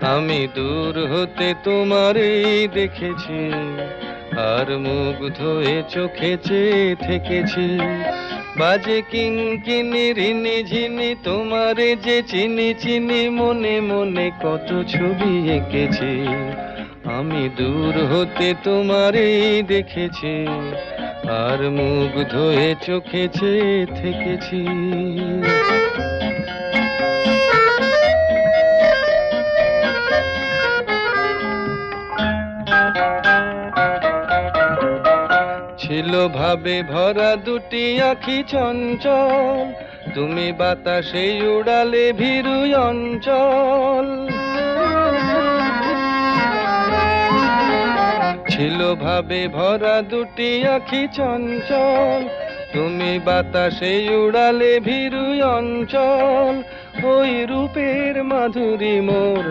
আমি দূর হতে তোমারই দেখেছি, আর মুগ্ধ হয়ে চোখে চেয়ে থেকেছি। বাজে কিঙ্কিনি রিনি ঝিনি তোমারে যে চিনি চিনি, মনে মনে কত ছবি এঁকেছি। আমি দূর হতে তোমারই দেখেছি, আর মুগ্ধ হয়ে চোখে চেয়ে থেকেছি। ছিল ভাবে ভরা দুটি আঁখি চঞ্চল, তুমি বাতাসে উড়ালে ভীরু অঞ্চল। ছিল ভাবে ভরা দুটি আঁখি চঞ্চল, তুমি বাতাসে উড়ালে ভীরু অঞ্চল। ওই রূপের মাধুরী মোর